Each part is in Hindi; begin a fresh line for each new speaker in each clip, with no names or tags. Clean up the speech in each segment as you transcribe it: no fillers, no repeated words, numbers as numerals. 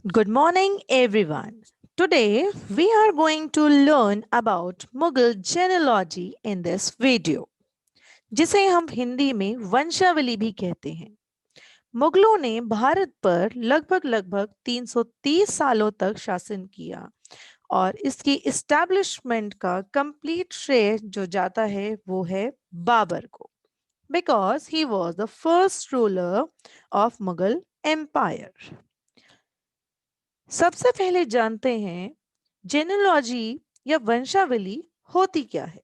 Good morning, everyone. Today, we are going to learn about Mughal genealogy in this video, जिसे हम हिंदी में वंशावली भी कहते हैं। मुगलों ने भारत पर लगभग 330 सालों तक शासन किया और इसकी इस्टेब्लिशमेंट का कंप्लीट श्रेय जो जाता है वो है बाबर को, because he was the first ruler of Mughal empire. सबसे पहले जानते हैं जेनोलॉजी या वंशावली होती क्या है।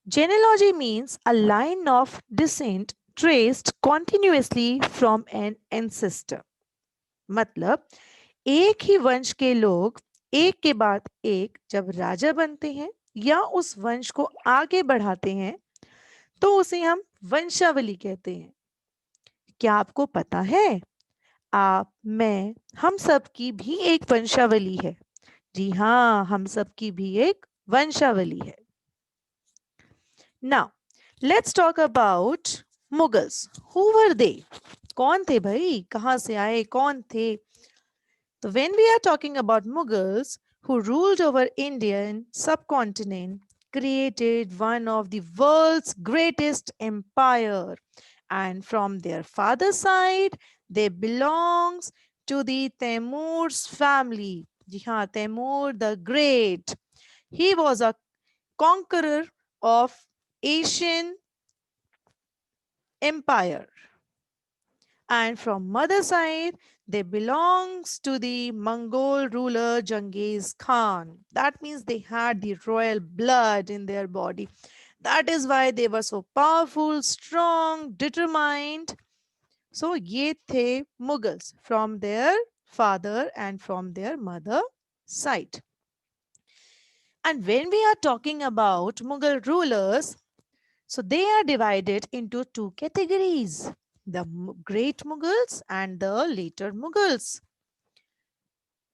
Genealogy means a line of descent traced continuously from an ancestor. मतलब एक ही वंश के लोग एक के बाद एक जब राजा बनते हैं या उस वंश को आगे बढ़ाते हैं तो उसे हम वंशावली कहते हैं। क्या आपको पता है आप, मैं, हम सब की भी एक वंशावली है। जी हाँ, हम सब की भी एक वंशावली है। Now let's talk about Mughals. Who were they? कौन थे भाई, कहां से आए, कौन थे? तो when we are talking about Mughals who ruled over Indian subcontinent, created one of the world's greatest empire, and from their father's side they belongs to the Taimur's family. जी हाँ, Taimur the great. He was a conqueror of Asian empire, and from mother side they belongs to the Mongol ruler Genghis Khan. That means they had the royal blood in their body. That is why they were so powerful, strong, determined. So ye the Mughals from their father and from their mother side. And when we are talking about Mughal rulers, so they are divided into two categories, the great Mughals and the later Mughals.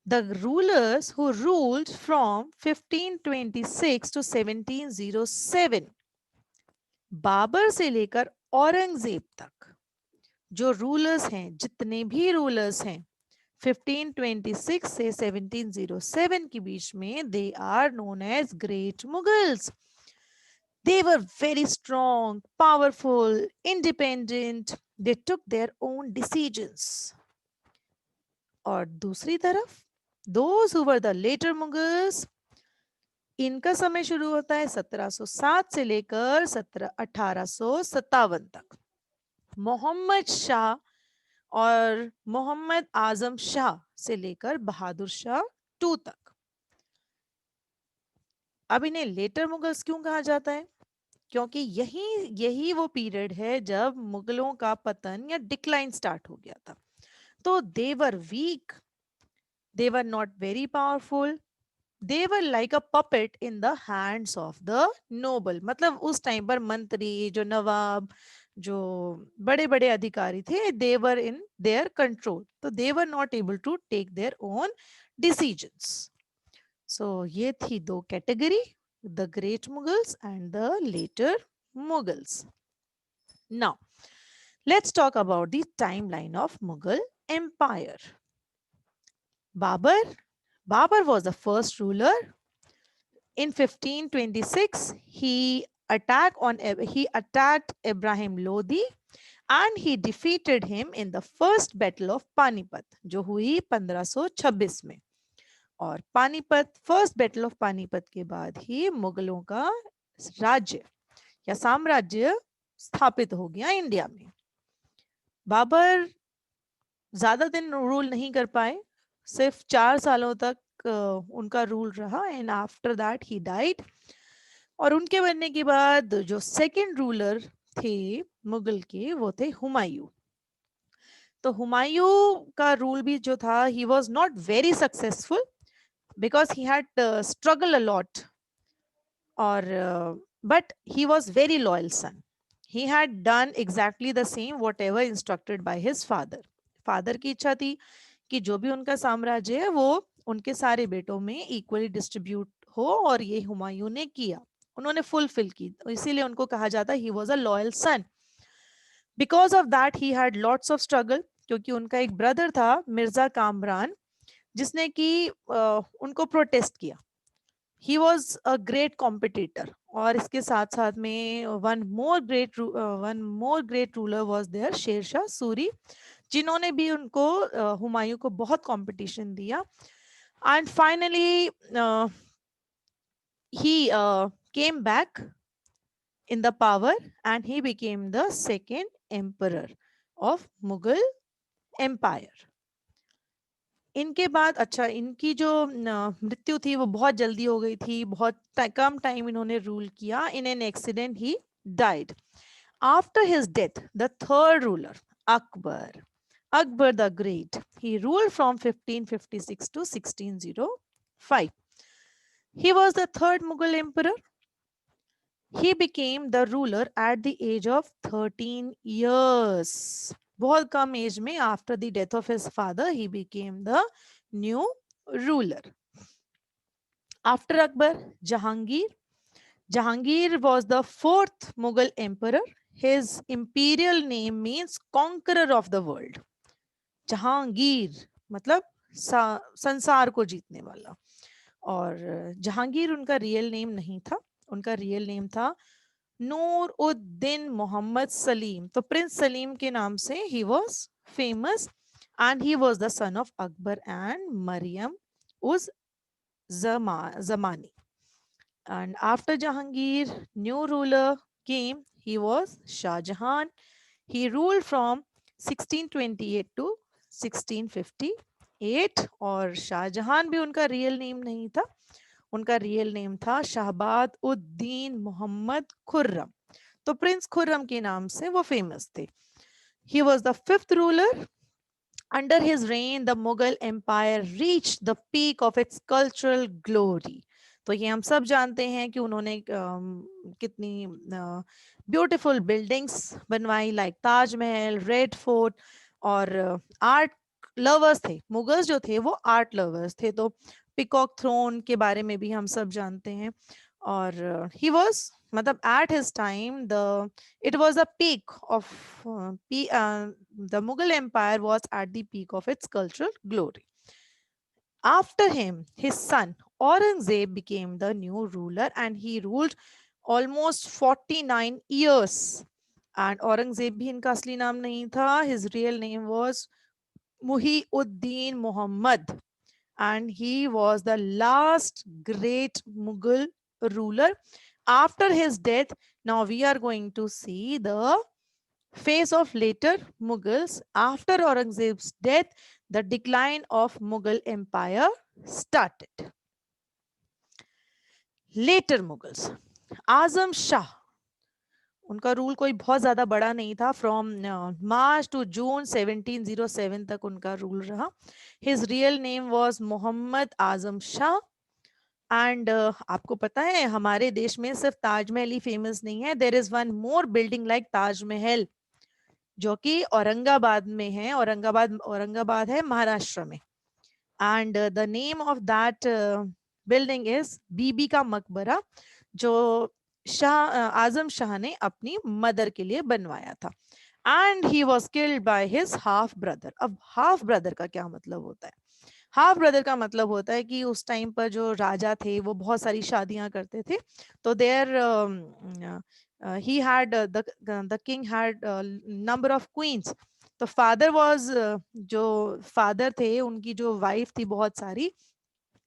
The rulers who ruled from 1526 to 1707, Babar से लेकर औरंगजेब तक जो रूलर्स हैं, जितने भी रूलर्स हैं 1526 से 1707 के बीच में, they are known as great Mughals. They were very strong, powerful, independent. They took their own decisions. और दूसरी तरफ those who were the later Mughals, इनका समय शुरू होता है 1707 से लेकर 1857 तक। मोहम्मद शाह और मोहम्मद आजम शाह से लेकर बहादुर शाह टू तक। अब इन्हें लेटर मुगल्स क्यों कहा जाता है? क्योंकि यही यही वो पीरियड है जब मुगलों का पतन या डिक्लाइन स्टार्ट हो गया था। तो they were weak, they were not very powerful, they were like a puppet in the hands of the noble. मतलब उस टाइम पर मंत्री, जो नवाब, जो बड़े बड़े अधिकारी थे, they were in their control, तो they were not able to take their own decisions. So ये थी दो category, the great Mughals and the later Mughals. Now, let's talk about the timeline of Mughal Empire. Babur. Babur was the first ruler. In 1526, he attacked Ibrahim Lodi and he defeated him in the first battle of Panipat, जो हुई 1526 में। और Panipat, first battle of Panipat के बाद ही मुगलों का राज्य या साम्राज्य स्थापित हो गया इंडिया में। बाबर ज्यादा दिन रूल नहीं कर पाए, सिर्फ 4 सालों तक उनका रूल रहा and after that he died. और उनके बनने के बाद जो सेकंड रूलर थे मुगल के, वो थे हुमायूं। तो हुमायूं का रूल भी जो था, he was not very successful because he had struggle a lot, और but he was very loyal son. He had done exactly the same whatever instructed by his father. Father की इच्छा थी कि जो भी उनका साम्राज्य है वो उनके सारे बेटों में इक्वली डिस्ट्रीब्यूट हो, और ये हुमायूं ने किया, उन्होंने फुलफिल की, तो इसीलिए उनको कहा जाता है he was a loyal son. Because of that he had lots of struggle, क्योंकि उनका एक ब्रदर था मिर्जा कामरान, जिसने कि उनको प्रोटेस्ट किया. He was a great competitor. और इसके साथ साथ में one more great ruler was there, Shershah Suri, जिन्होंने भी उनको हुमायूं को बहुत कंपटीशन दिया. And finally he came back in the power and he became the second emperor of Mughal empire. इनके बाद अच्छा, इनकी जो मृत्यु थी वो बहुत जल्दी हो गई थी, बहुत कम टाइम इन्होंने रूल किया. In an accident he died. After his death, the third ruler, Akbar, Akbar the Great, he ruled from 1556 to 1605. He was the third Mughal emperor. He became the ruler at the age of 13 years. बहुत कम एज में, after the death of his father, he became the new ruler. After Akbar, Jahangir. Jahangir was the fourth Mughal emperor. His imperial name means conqueror of the world. Jahangir मतलब संसार को जीतने वाला. और जहांगीर उनका रियल नेम नहीं था. उनका रियल नेम था नूर उद्दीन मोहम्मद सलीम. तो प्रिंस सलीम के नाम से he was famous. And he was the son of Akbar and Mariam uz Zamani. And after Jahangir, new ruler came. He was Shahjahan. He ruled from 1628 to 1658. और शाहजहां भी उनका रियल नेम नहीं था. उनका रियल नेम था शहबाद उद्दीन मोहम्मद खुर्रम. तो प्रिंस खुर्रम के नाम से वो फेमस थे. He was the fifth ruler. Under his reign, the Mughal Empire reached the peak of its cultural glory. तो ये हम सब जानते हैं कि उन्होंने कितनी ब्यूटीफुल बिल्डिंग्स बनवाई, लाइक ताजमहल, रेड फोर्ट. और आर्ट लवर्स थे मुगल्स जो थे, वो आर्ट लवर्स थे. तो पिकॉक थ्रोन के बारे में भी हम सब जानते हैं. और ही वॉज मतलब at his time the it was a peak of the Mughal Empire was at the peak of its cultural glory. After him, his son Aurangzeb became the new ruler and he ruled almost 49 years. And Aurangzeb भी इनका असली नाम नहीं था. His real name was Muhi-ud-Din Muhammad. And he was the last great Mughal ruler. After his death, now we are going to see the phase of later Mughals. After Aurangzeb's death, the decline of Mughal empire started. Later Mughals. Azam Shah, उनका रूल कोई बहुत ज्यादा बड़ा नहीं था. फ्रॉम मार्च टू जून 1707 तक उनका रूल रहा. His real name was Mohammad Azam Shah. And आपको पता है हमारे देश में सिर्फ ताजमहल ही फेमस नहीं है. There is one more building like Taj Mahal, जो कि औरंगाबाद में है. औरंगाबाद है महाराष्ट्र में. And the name of that building is Bibi ka Maqbara, जो आजम शाह ने अपनी मदर के लिए बनवाया था. And he was killed by his half brother. अब हाफ ब्रदर का क्या मतलब होता है? हाफ ब्रदर का मतलब होता है कि उस टाइम पर जो राजा थे वो बहुत सारी शादियां करते थे. तो there he had the king had number of queens. तो फादर वाज जो फादर थे उनकी जो वाइफ थी बहुत सारी,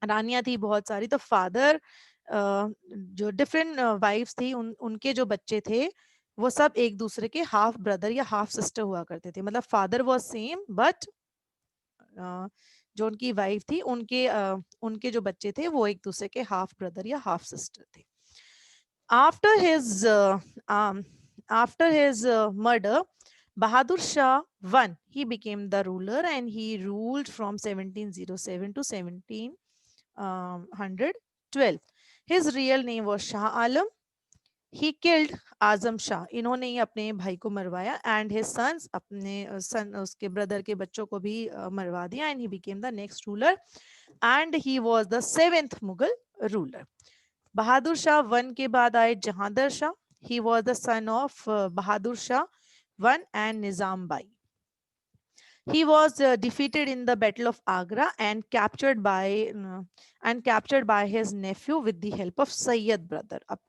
रानियां थी बहुत सारी. तो फादर जो डिफरेंट वाइफ्स थी उनके जो बच्चे थे वो सब एक दूसरे के हाफ ब्रदर या हाफ सिस्टर हुआ करते थे. मतलब फादर वाज सेम बट जो उनकी वाइफ थी उनके जो बच्चे थे वो एक दूसरे के हाफ ब्रदर या हाफ सिस्टर थे. After his murder, Bahadur Shah I, he became the ruler and he ruled from 1707 to 1712. His real name was Shah Alam. He killed Azam Shah. इन्होंने ही अपने भाई को मरवाया. And his sons, अपने उसके ब्रदर के बच्चों को भी मरवा दिया. And he became the next ruler. And he was the 7th Mughal ruler. Bahadur Shah 1 के बाद आए Jahandar Shah. He was the son of Bahadur Shah I and Nizam Bai. He was defeated in the Battle of Agra and captured by his nephew with the help of Sayyid brother. अब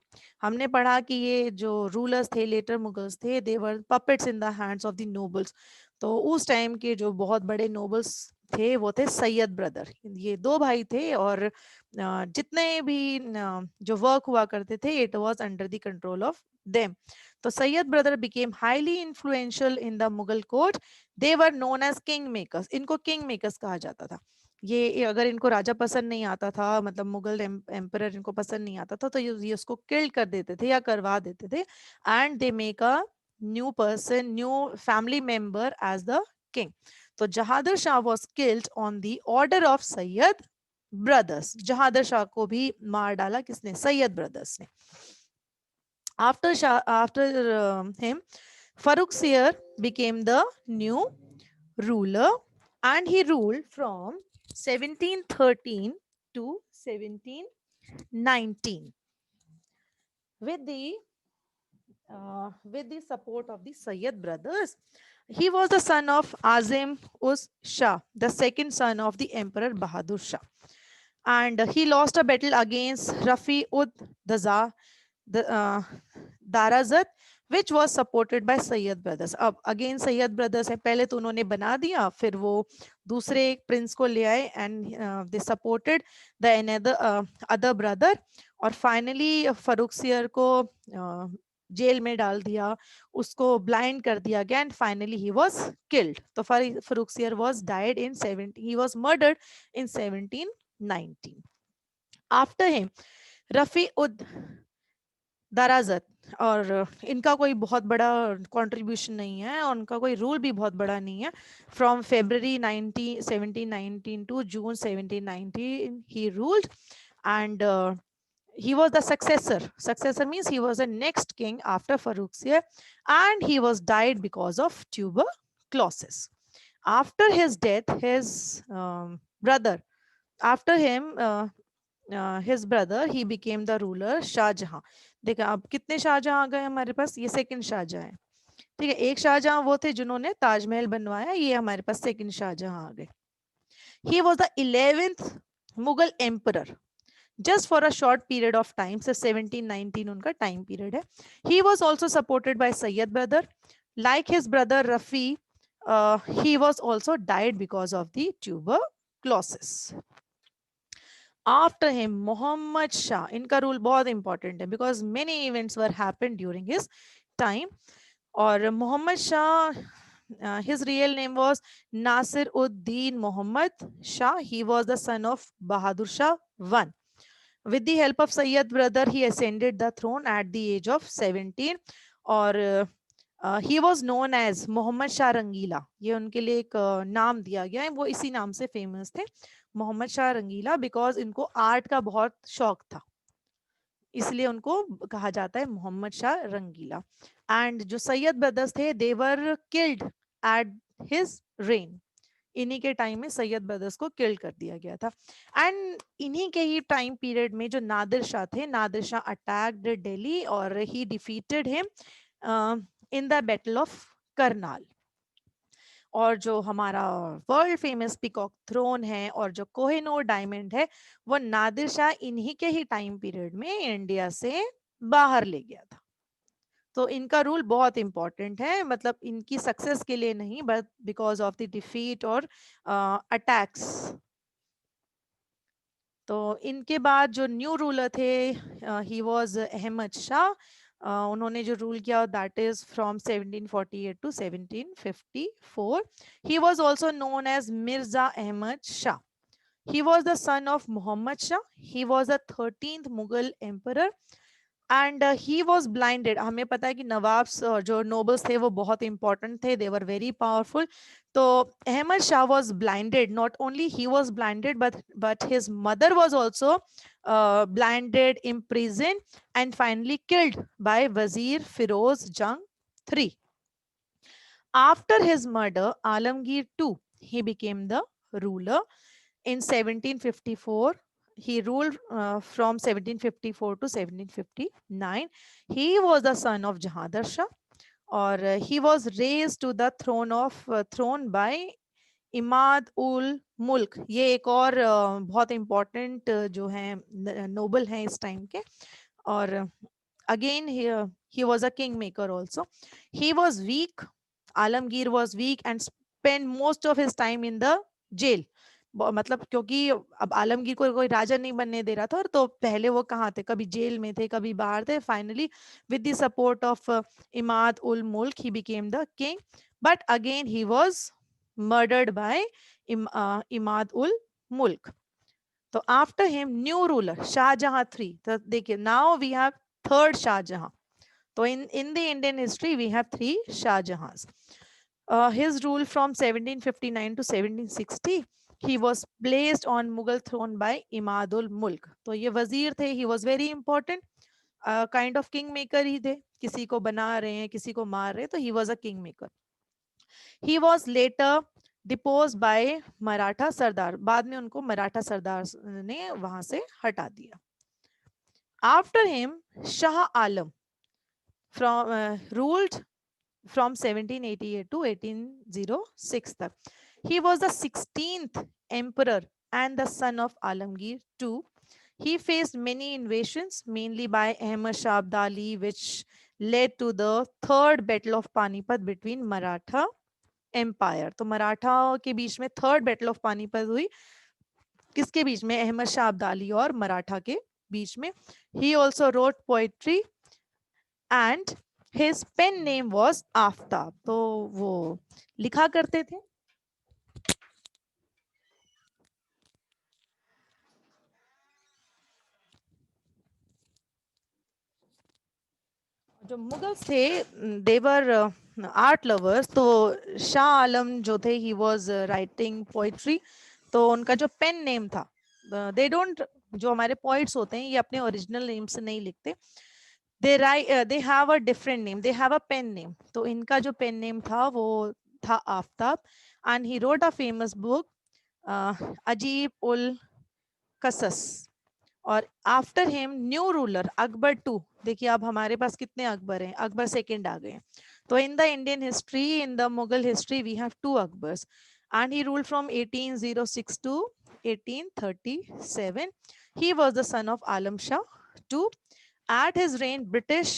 हमने पढ़ा कि ये जो रूलर्स थे, लेटर मुगल्स थे, they were puppets in the hands of the nobles. तो उस टाइम के जो बहुत बड़े नोबल्स थे वो थे सैयद ब्रदर. ये दो भाई थे और जितने भी जो वर्क हुआ करते थे, it was under the control of them. तो Sayyid brother became highly influential in the Mughal court. They were known as king makers. इनको किंग मेकर्स कहा जाता था. ये अगर इनको राजा पसंद नहीं आता था, मतलब मुगल एम्परर इनको पसंद नहीं आता था, तो ये उसको किल कर देते थे या करवा देते थे. And they make a new person, new family member as the king. तो Jahadar Shah was killed on the order of Sayyid brothers. Jahadar Shah को भी मार डाला किसने? सैयद ब्रदर्स ने. After him, Farrukhsiyar became the new ruler, and he ruled from 1713 to 1719 with the support of the Sayyid brothers. He was the son of Azim Us Shah, the second son of the Emperor Bahadur Shah, and he lost a battle against Rafi ud Daza, the Darajat which was supported by Sayyid brothers. अब अगेन सैयद ब्रदर्स है, पहले तो उन्होंने बना दिया, फिर वो दूसरे एक प्रिंस को ले आए and they supported the other brother. और फाइनली फर्रुखसियर को जेल में डाल दिया, उसको ब्लाइंड कर दिया गया and finally he was killed. तो Farrukhsiyar was died in 17, he was murdered in 1719. After him Rafi ud Darajat. और इनका कोई बहुत बड़ा कंट्रीब्यूशन नहीं है और उनका कोई रूल भी बहुत बड़ा नहीं है. From February 1719 to June 1719 he ruled and he was the successor means he was the next king after Farrukhsiyar, and he was died because of tuberculosis. After his death, his brother, after him his brother, he became the ruler Shah Jahan. देखा अब कितने शाहजहां आ गए हमारे पास? ये सेकंड शाहजहां है. ठीक है, एक शाहजहां वो थे जिन्होंने ताजमहल बनवाया, ये हमारे पास सेकंड शाहजहां आ गए. He was the 11th Mughal emperor just for a short period of time. So 1719 उनका time period है. He was also supported by Sayyid brother. Like his brother Rafi, he was also died because of the tuberculosis. After him, Muhammad Shah. इनका रूल बहुत इंपॉर्टेंट है because many events were happened during his time. और Muhammad Shah, his real name was Nasir Uddin Muhammad Shah. He was the son of Bahadur Shah I. With the help of Sayyid brother, he ascended the throne at the age of 17. और he was known as Mohammad Shah रंगीला. ये उनके लिए एक नाम दिया गया है, वो इसी नाम से फेमस थे, मोहम्मद शाह रंगीला, बिकॉज इनको आर्ट का बहुत शौक था, इसलिए उनको कहा जाता है मोहम्मद शाह रंगीला. एंड जो सैयद ब्रदर्स थे, they were killed at his reign. इन्हीं के टाइम में सैयद ब्रदर्स को किल कर दिया गया था. एंड इन्हीं के ही टाइम पीरियड में जो नादिर शाह थे, नादिर शाह अटैक्ड दिल्ली और ही defeated him in the battle of Karnal. और जो हमारा वर्ल्ड फेमस पीकॉक थ्रोन है और जो कोहिनूर डायमंड है, वो नादिर शाह इन्हीं के ही टाइम पीरियड में इंडिया से बाहर ले गया था. तो इनका रूल बहुत इंपॉर्टेंट है, मतलब इनकी सक्सेस के लिए नहीं, but because of the defeat और अटैक्स. तो इनके बाद जो न्यू रूलर थे, ही वाज अहमद शाह. उन्होंने जो रूल किया that is from 1748 to 1754. He was also known as Mirza Ahmad Shah. He was the son of Muhammad Shah. He was the 13th Mughal emperor. And he was blinded. हमें पता है कि नवाब्स और जो नोबल्स थे वो बहुत इंपॉर्टेंट थे, दे वर वेरी पावरफुल. तो Ahmad Shah was blinded. Not only he was blinded but his mother was also blinded, imprisoned, and finally killed by Wazir Firoz Jung III. After his murder, Alamgir II, he became the ruler in 1754. He ruled from 1754 to 1759. He was the son of Jahadar Shah. और he was raise to the throne by Imad ul Mulk. ये एक और बहुत इंपॉर्टेंट जो है नोबल है इस टाइम के। और again he was a kingmaker also. He was weak. Alamgir was weak and spent most of his time in the jail. मतलब क्योंकि अब आलमगीर को कोई राजा नहीं बनने दे रहा था, और तो पहले वो कहाँ थे, कभी जेल में थे कभी बाहर थे। Finally with the support of Imad ul Mulk he became the king, but again he was murdered by Imad ul Mulk. तो after him new ruler Shahjahan three. तो देखिए now we have third Shahjahan. तो in the Indian history we have three Shahjahans. His rule from 1759 to 1760, he was placed on Mughal throne by Imadul Mulk. तो ये वजीर थे, he was very important, kind of king maker ही थे, किसी को बना रहे हैं किसी को मार रहे हैं, तो he was a king maker. He was later deposed by Maratha सरदार। बाद में उनको मराठा सरदार ने वहां से हटा दिया। After him Shah Alam ruled from 1788 to 1806 तक. He was the 16th emperor and the son of Alamgir II. He faced many invasions, mainly by Ahmad Shah Abdali, which led to the third battle of Panipat between Maratha Empire. तो मराठा के बीच में थर्ड बैटल ऑफ पानीपत हुई, किसके बीच में, अहमद शाह अब्दाली और मराठा के बीच में. He also wrote poetry and his pen name was Aftab. तो वो लिखा करते थे. जो मुगल्स थे देवर आर्ट लवर्स. तो शाह आलम जो थे ही वाज राइटिंग पोइट्री. तो उनका जो पेन नेम था, दे डोंट, जो हमारे पोइट्स होते हैं ये अपने ओरिजिनल नेम से नहीं लिखते, they have a different name, they have a pen name. तो इनका जो पेन नेम था वो था Aftab. and he wrote a famous book अजीब उल कसस. और after him new ruler Akbar two. देखिए अब हमारे पास कितने अकबर हैं, अकबर सेकंड आ गए. तो in the Indian history, in the Mughal history we have two Akbars and he ruled from 1806 to 1837. He was the son of Alam Shah two. At his reign British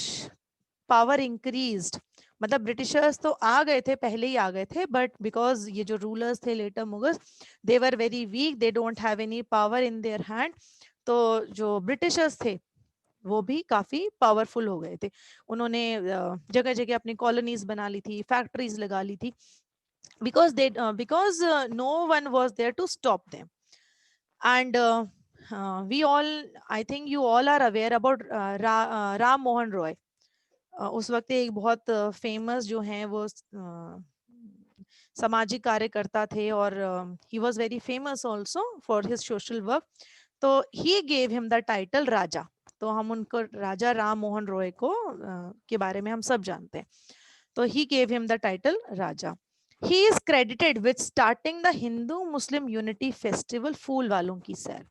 power increased. मतलब ब्रिटिशर्स तो आ गए थे, पहले ही आ गए थे, बट बिकॉज ये जो रूलर्स थे later Mughals, they were very weak, they don't have any power in their hand. तो जो ब्रिटिशर्स थे वो भी काफी पावरफुल हो गए थे. उन्होंने जगह जगह अपनी कॉलोनीज बना ली थी, फैक्ट्रीज लगा ली थी, because no one was there to stop them. And we all, I think you all are aware about Ram Mohan Roy. उस वक्त एक बहुत फेमस जो हैं वो सामाजिक कार्यकर्ता थे, और he was very famous also for his social work. तो he gave him the title Raja. तो हम उनको राजा राम मोहन रॉय को के बारे में हम सब जानते हैं. तो he gave him the title Raja. He is credited with starting the Hindu Muslim unity festival Phool Walon Ki सैर.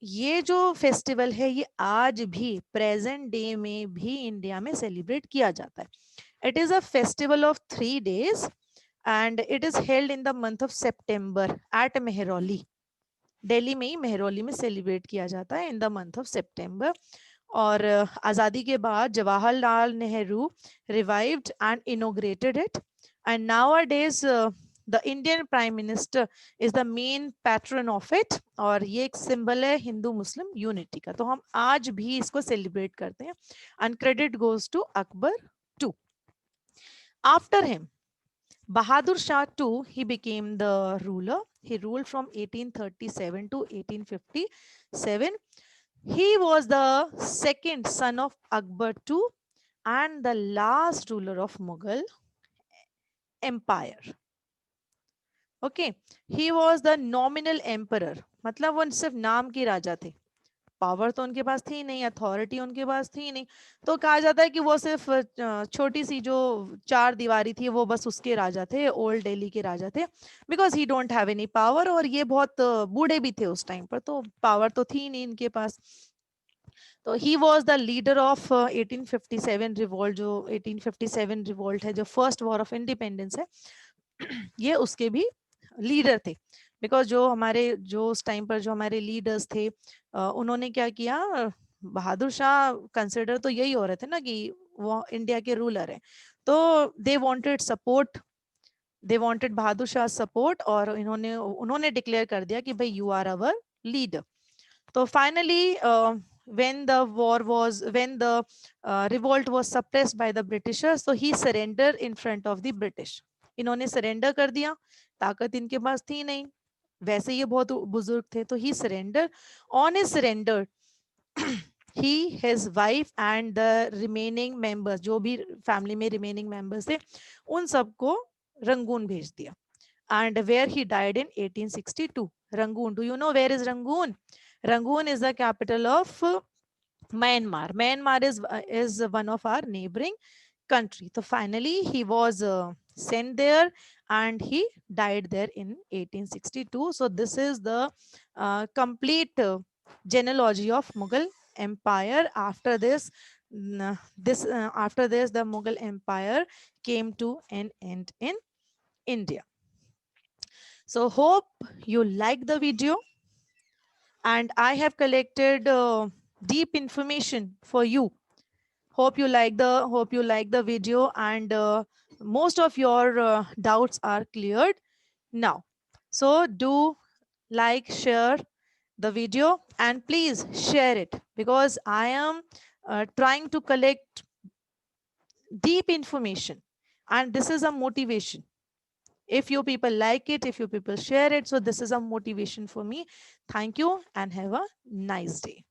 ये जो फेस्टिवल है ये आज भी प्रेजेंट डे में भी इंडिया में सेलिब्रेट किया जाता है. It is a festival of 3 days and it is held in the month of September at Mehrauli. Delhi में ही मेहरौली में सेलिब्रेट किया जाता है इन द मंथ ऑफ सितंबर. और आज़ादी के बाद Jawaharlal Nehru revived and inaugurated it. And nowadays the Indian prime minister is the main pattern of it. और ये एक सिंबल है हिंदू मुस्लिम यूनिटी का. तो हम आज भी इसको सेलिब्रेट करते हैं. And credit goes to Akbar two. After him Bahadur Shah too, he became the ruler. He ruled from 1837 to 1857. He was the second son of Akbar too and the last ruler of Mughal empire. Okay, he was the nominal emperor. मतलब वो सिर्फ नाम के राजा थे, पावर तो उनके पास थी नहीं, अथॉरिटी उनके पास थी नहीं. तो कहा जाता है कि वो सिर्फ छोटी सी जो चार दीवारी थी वो बस उसके राजा थे, ओल्ड दिल्ली के राजा थे, because he don't have any power. और ये बहुत बूढ़े भी थे उस टाइम पर, तो पावर तो थी नहीं इनके पास. तो ही was the leader of 1857 revolt, जो 1857 रिवॉल्ट है, जो फर्स्ट वॉर ऑफ इंडिपेंडेंस है, ये उसके भी लीडर थे। बिकॉज जो हमारे, जो उस टाइम पर जो हमारे लीडर्स थे, उन्होंने क्या किया, बहादुर शाह कंसिडर तो यही हो रहे थे ना कि वो इंडिया के रूलर हैं, तो they wanted support, they wanted Bahadur Shah support, और इन्होंने उन्होंने डिक्लेयर कर दिया कि भाई यू आर अवर लीडर। तो finally when the war was when the revolt was suppressed by the Britishers, so he surrendered in front of the British. इन्होंने सरेंडर कर दिया, ताकत इनके पास थी नहीं, वैसे ये बहुत बुजुर्ग थे, तो he surrender, on his surrender he, his wife and the remaining members, जो भी फैमिली में रिमेनिंग मेंबर्स थे, उन सबको रंगून भेज दिया। And where he died in 1862, Rangoon. Do you know where is Rangoon? Rangoon is the capital of Myanmar. Myanmar is one of our neighboring country. So finally he was sent there and he died there in 1862. So this is the complete genealogy of Mughal Empire. After this, after this the Mughal Empire came to an end in India. So hope you like the video, and I have collected deep information for you. Hope you like the video, and most of your doubts are cleared now. So do like, share the video, and please share it, because I am trying to collect deep information, and this is a motivation. If you people like it, if you people share it, so this is a motivation for me. Thank you and have a nice day.